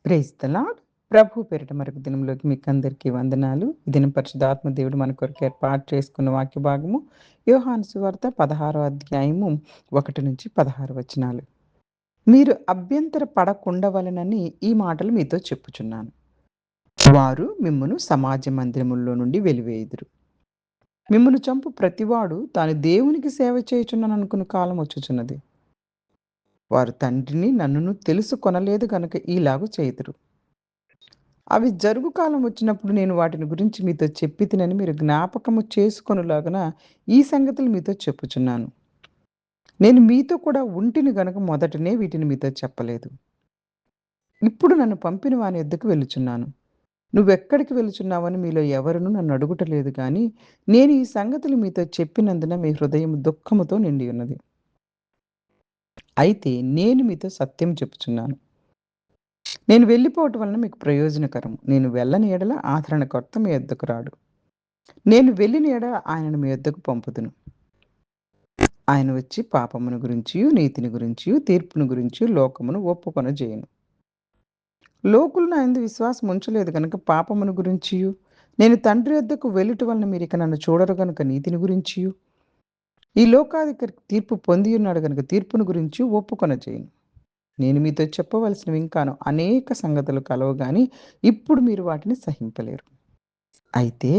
Praise the lord. ప్రభు పేరిట మరొక దినంలోకి మీకందరికీ వందనాలు. ఈ దినం పరిశుద్ధాత్మ దేవుడు మన కొరకు ఏర్పాటు చేసుకున్న వాక్య భాగము యోహాను సువార్త 16వ అధ్యాయము 1-16 వచనాలు. మీరు అభ్యంతర పడకుండవలెనని ఈ మాటలు మీతో చెప్పుచున్నాను. వారు మిమ్మును సమాజ మందిరముల్లో నుండి వెలివేయుదురు. మిమ్మును చంపు ప్రతివాడు తాను దేవునికి సేవ చేయుచున్నాననుకుని కాలం వచ్చుచున్నది. వారు తండ్రిని నన్నును తెలుసుకొనలేదు గనుక ఈలాగు చేయుదురు. అవి జరుగు కాలం వచ్చినప్పుడు నేను వాటిని గురించి మీతో చెప్పి తినని మీరు జ్ఞాపకము చేసుకొనులాగున ఈ సంగతులు మీతో చెప్పుచున్నాను. నేను మీతో కూడా ఉంటిని గనుక మొదటనే వీటిని మీతో చెప్పలేదు. ఇప్పుడు నన్ను పంపిన వాని యొద్దకు వెళ్ళుచున్నాను. నువ్వెక్కడికి వెళుచున్నావని మీలో ఎవరునూ నన్ను అడుగుటలేదు గాని, నేను ఈ సంగతులు మీతో చెప్పినందున మీ హృదయం దుఃఖముతో నిండి ఉన్నది. అయితే నేను మీతో సత్యం చెప్పుచున్నాను. నేను వెళ్ళిపోవటం వలన మీకు ప్రయోజనకరం. నేను వెళ్ళని యెడల ఆదరణకర్త మీ యొద్దకు రాడు. నేను వెళ్ళిన యెడల ఆయనను మీ యొద్దకు పంపుదును. ఆయన వచ్చి పాపమును గురించియు, నీతిని గురించియు, తీర్పును గురించియు లోకమును ఒప్పుకొనజేయును. లోకులు నా యందు విశ్వాసం ఉంచలేదు గనుక పాపమును గురించియు, నేను తండ్రి యొద్దకు వెళ్ళుట వలన మీరిక నన్ను చూడరు గనుక నీతిని గురించియు, ఈ లోకాధికారి తీర్పు పొందియున్నాడు గనుక తీర్పును గురించియు ఒప్పుకొనజేయును. నేను మీతో చెప్పవలసినవి ఇంకాను అనేక సంగతులు కలవు గాని, ఇప్పుడు మీరు వాటిని సహింపలేరు. అయితే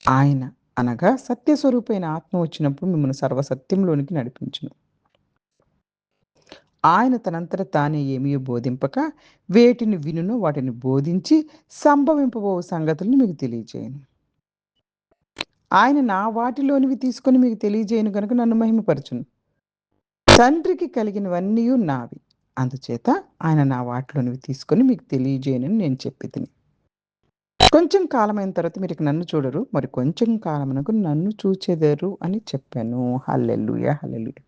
ఆయన అనగా సత్యస్వరూపైన ఆత్మ వచ్చినప్పుడు మిమ్మల్ని సర్వసత్యంలోనికి నడిపించును. ఆయన తనంతట తానే ఏమీయో బోధింపక, వేటిని వినునో వాటిని బోధించి సంభవింపబోవు సంగతులను మీకు తెలియజేయును. ఆయన నా వాటిలోనివి తీసుకొని మీకు తెలియజేయను గనుక నన్ను మహిమపరచును. తండ్రికి కలిగినవన్నీయు నావి. అందుచేత ఆయన నా వాటిలోనివి తీసుకొని మీకు తెలియజేయనని నేను చెప్పితిని. కొంచెం కాలమైన తర్వాత మీరిక నన్ను చూడరు. మరి కొంచెం కాలమునకు నన్ను చూచెదరు అని చెప్పాను. హల్లెలూయా! హల్లెలూయా!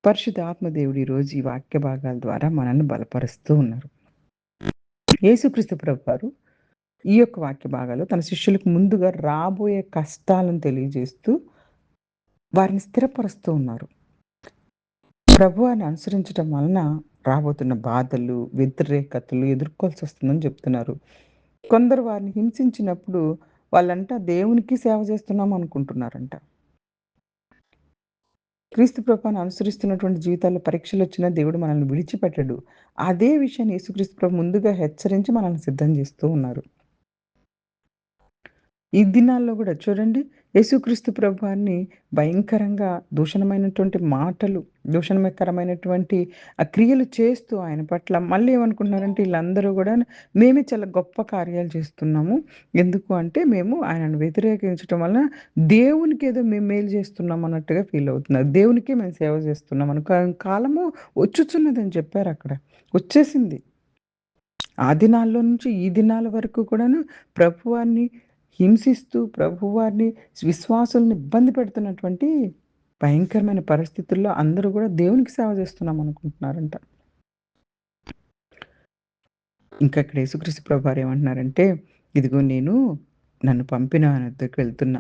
పరిశుద్ధాత్మ దేవుడు ఈరోజు ఈ వాక్య భాగాల ద్వారా మనల్ని బలపరుస్తూ ఉన్నారు. యేసుక్రీస్తు ప్రభువారు ఈ యొక్క వాక్య భాగాలు తన శిష్యులకు ముందుగా రాబోయే కష్టాలను తెలియజేస్తూ వారిని స్థిరపరుస్తూ ఉన్నారు. ప్రభువాన్ని అనుసరించటం వలన రాబోతున్న బాధలు, వ్యతిరేకతలు ఎదుర్కోవాల్సొస్తుందని చెప్తున్నారు. కొందరు వారిని హింసించినప్పుడు వాళ్ళంట దేవునికి సేవ చేస్తున్నాం అనుకుంటున్నారంట. క్రీస్తు ప్రభువుని అనుసరిస్తున్నటువంటి జీవితాల్లో పరీక్షలొచ్చినా దేవుడు మనల్ని విడిచిపెట్టడు. అదే విషయాన్ని యేసుక్రీస్తు ప్రభు ముందుగా హెచ్చరించి మనల్ని సిద్ధం చేస్తూ ఉన్నారు. ఈ దినాల్లో గూడా చూడండి, యేసుక్రీస్తు ప్రభువారిని భయంకరంగా దూషణమైనటువంటి మాటలు, దూషణకరమైనటువంటి క్రియలు చేస్తూ ఆయన పట్ల మళ్ళీ ఏమనుకుంటున్నారంటే ఈళ్ళందరూ గూడాను మేమే చాలా గొప్ప కార్యాలు చేస్తున్నాము. ఎందుకు అంటే మేము ఆయనను వ్యతిరేకించటం వలన దేవునికేదో మేము మేలు చేస్తున్నాం అన్నట్టుగా ఫీల్ అవుతున్నారు. దేవునికే మేము సేవ చేస్తున్నాం అను కాలము వచ్చుచున్నదని చెప్పారక్కడ. వచ్చేసింది. ఆ దినాల్లో నుంచి ఈ దినాల వరకు కూడాను ప్రభువారిని హింసిస్తూ, ప్రభువారిని విశ్వాసుల్ని ఇబ్బంది పెడుతున్నటువంటి భయంకరమైన పరిస్థితుల్లో అందరూ గూడా దేవునికి సేవ చేస్తున్నాం అనుకుంటున్నారంట. ఇంకా ఇక్కడ యేసుక్రీస్తు ప్రభువారు ఏమంటున్నారంటే, ఇదిగో నేను నన్ను పంపిన ఆయన వద్దకు వెళ్తున్నా.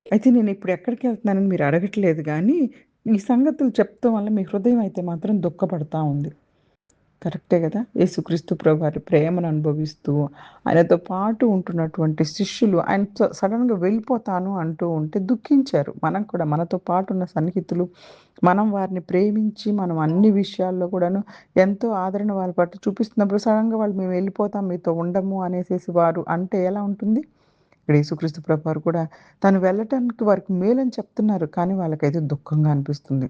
అయితే నేనిప్పుడు ఎక్కడికెళ్తున్నానని మీరు అడగట్లేదు గానీ, ఈ సంగతులు చెప్తాం వల్ల మీ హృదయం అయితే మాత్రం దుఃఖపడతా ఉంది. కరెక్టే గదా! యేసుక్రీస్తు ప్రభువారి ప్రేమను అనుభవిస్తూ, ఆయనతో పాటు ఉంటున్నటువంటి శిష్యులు ఆయనతో సడెన్‌గా వెళ్ళిపోతాను అంటూ ఉంటే దుఃఖించారు. మనం కూడా మనతో పాటున్న సన్నిహితులు, మనం వారిని ప్రేమించి, మనం అన్ని విషయాల్లో కూడాను ఎంతో ఆదరణ వాళ్ళ పట్ల చూపిస్తున్నప్పుడు సడెన్‌గా వాళ్ళు మేము వెళ్ళిపోతాం, మీతో ఉండము అనేసేసి వారు అంటే ఎలా ఉంటుంది? ఇక్కడ యేసుక్రీస్తు ప్రభువారు కూడా తను వెళ్ళటానికి వారికి మేలని చెప్తున్నారు. కానీ వాళ్ళకైతే దుఃఖంగా అనిపిస్తుంది.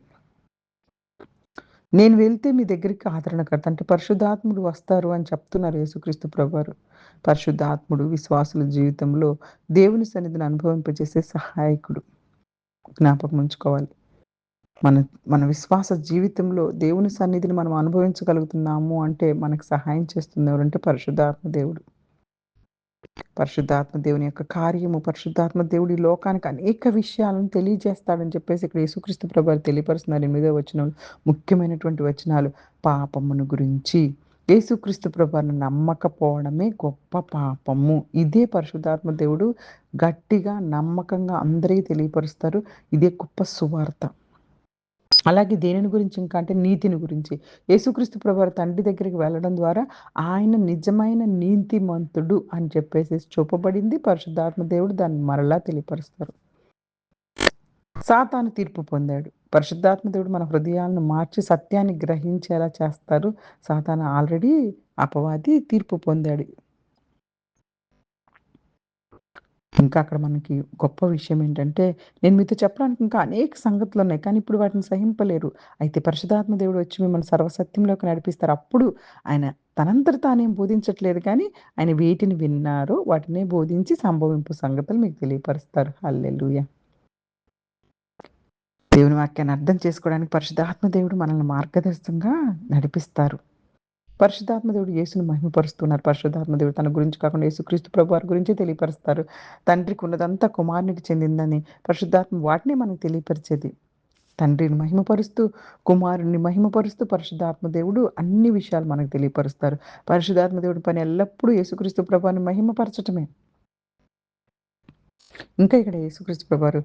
నేను వెళ్తే మీ దగ్గరికి ఆదరణకర్త అంటే పరిశుద్ధాత్ముడు వస్తారు అని చెప్తున్నారు యేసుక్రీస్తు ప్రభువారు. పరిశుద్ధాత్ముడు విశ్వాసుల జీవితంలో దేవుని సన్నిధిని అనుభవింపజేసే సహాయకుడు. జ్ఞాపకం ఉంచుకోవాలి. మన మన విశ్వాస జీవితంలో దేవుని సన్నిధిని మనం అనుభవించగలుగుతున్నాము అంటే మనకు సహాయం చేస్తుంది ఎవరంటే పరిశుద్ధాత్మ దేవుడు. పరిశుద్ధాత్మ దేవుని యొక్క కార్యము, పరిశుద్ధాత్మ దేవుడు ఈ లోకానికి అనేక విషయాలను తెలియజేస్తాడని చెప్పేసి ఇక్కడ యేసుక్రీస్తు ప్రభువారు తెలియపరుస్తున్నారు 8వ వచనంలో. ముఖ్యమైనటువంటి వచనాలు పాపమును గురించి. యేసుక్రీస్తు ప్రభువారిని నమ్మకపోవడమే గొప్ప పాపము. ఇదే పరిశుద్ధాత్మ దేవుడు గట్టిగా, నమ్మకంగా అందరికీ తెలియపరుస్తారు. ఇదే గొప్ప సువార్త. అలాగే దేనిని గురించి ఇంకా అంటే నీతిని గురించి. యేసుక్రీస్తు ప్రభువారు తండ్రి దగ్గరికి వెళ్ళడం ద్వారా ఆయన నిజమైన నీతిమంతుడు అని చెప్పేసేసి చూపబడింది. పరిశుద్ధాత్మ దేవుడు దాన్ని మరలా తెలియపరుస్తారు. సాతాను తీర్పు పొందాడు. పరిశుద్ధాత్మ దేవుడు మన హృదయాలను మార్చి సత్యాన్ని గ్రహించేలా చేస్తారు. సాతాను ఆల్రెడీ అపవాది తీర్పు పొందాడు. ఇంకా అక్కడ మనకి గొప్ప విషయం ఏంటంటే, నేను మీతో చెప్పడానికి ఇంకా అనేక సంగతులున్నాయి. కానీ ఇప్పుడు వాటిని సహింపలేరు. అయితే పరిశుద్ధాత్మ దేవుడు వచ్చి మిమ్మల్ని సర్వసత్యంలోకి నడిపిస్తారు. అప్పుడు ఆయన తనంతట తానేం బోధించట్లేదు కానీ, ఆయన వేటిని విన్నారో వాటినే బోధించి సంభవింపు సంగతులు మీకు తెలియపరుస్తారు. హల్లెలూయా! దేవుని వాక్యాన్ని అర్థం చేసుకోవడానికి పరిశుద్ధాత్మ దేవుడు మనల్ని మార్గదర్శకంగా నడిపిస్తారు. పరిశుద్ధాత్మ దేవుడు యేసుని మహిమపరుస్తున్నారు. పరిశుద్ధాత్మ దేవుడు తన గురించి కాకుండా యేసుక్రీస్తు ప్రభువారి గురించే తెలియపరుస్తారు. తండ్రికి ఉన్నదంతా కుమారునికి చెందిందని పరిశుద్ధాత్మ వాటినే మనకు తెలియపరిచేది. తండ్రిని మహిమపరుస్తూ, కుమారుడిని మహిమపరుస్తూ పరిశుద్ధాత్మ దేవుడు అన్ని విషయాలు మనకు తెలియపరుస్తారు. పరిశుద్ధాత్మ దేవుడి పని ఎల్లప్పుడూ యేసుక్రీస్తు ప్రభువారిని మహిమపరచటమే. ఇంకా ఇక్కడ యేసుక్రీస్తు ప్రభువారు,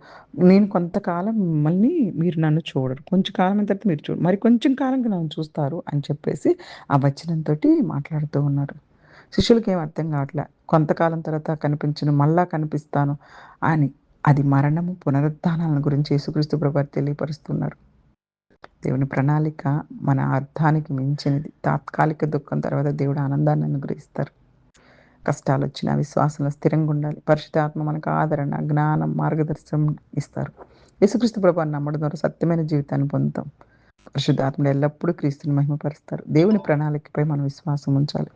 నేను కొంతకాలం మిమ్మల్ని మీరు నన్ను చూడరు. కొంచెం కాలం అయిన తర్వాత మీరు మరి కొంచెం కాలంకి నన్ను చూస్తారు అని చెప్పేసి ఆ వచనంతోటి మాట్లాడుతూ ఉన్నారు. శిష్యులకేం అర్థం కావట్లే. కొంతకాలం తర్వాత కనిపించను, మళ్ళా కనిపిస్తాను అని. అది మరణము, పునరుత్థానాలను గురించి యేసుక్రీస్తు ప్రభువారు తెలియపరుస్తున్నారు. దేవుని ప్రణాళిక మన అర్థానికి మించినది. తాత్కాలిక దుఃఖం తర్వాత దేవుడు ఆనందాన్ని అనుగ్రహిస్తారు. కష్టాలొచ్చినా విశ్వాసంలో స్థిరంగా ఉండాలి. పరిశుద్ధాత్మ మనకు ఆదరణ, జ్ఞానం, మార్గదర్శనం ఇస్తారు. యేసుక్రీస్తు ప్రభువుని నమ్మడం ద్వారా సత్యమైన జీవితాన్ని పొందుతాం. పరిశుద్ధాత్ముడు ఎల్లప్పుడూ క్రీస్తుని మహిమపరుస్తారు. దేవుని ప్రణాళికపై మనం విశ్వాసం ఉంచాలి.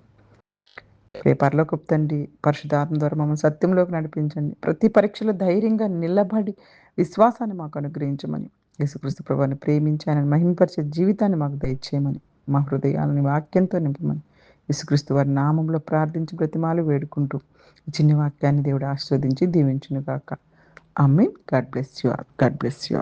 పరలోకపు తండ్రి పరిశుద్ధాత్మ ద్వారా మమ్మల్ని సత్యంలోకి నడిపించండి. ప్రతి పరీక్షలో ధైర్యంగా నిలబడి విశ్వాసాన్ని మాకు అనుగ్రహించమని, యేసుక్రీస్తు ప్రభువుని ప్రేమించి ఆయనను మహిమపరిచే జీవితాన్ని మాకు దయచేయమని, మా హృదయాలను వాక్యంతో నింపమని యేసుక్రీస్తు వారి నామంలో ప్రార్థించి బ్రతిమాలి వేడుకుంటూ ఈ చిన్న వాక్యాన్ని దేవుడు ఆశీర్వదించి దీవించును గాక. Amen. God bless you all. God bless you all.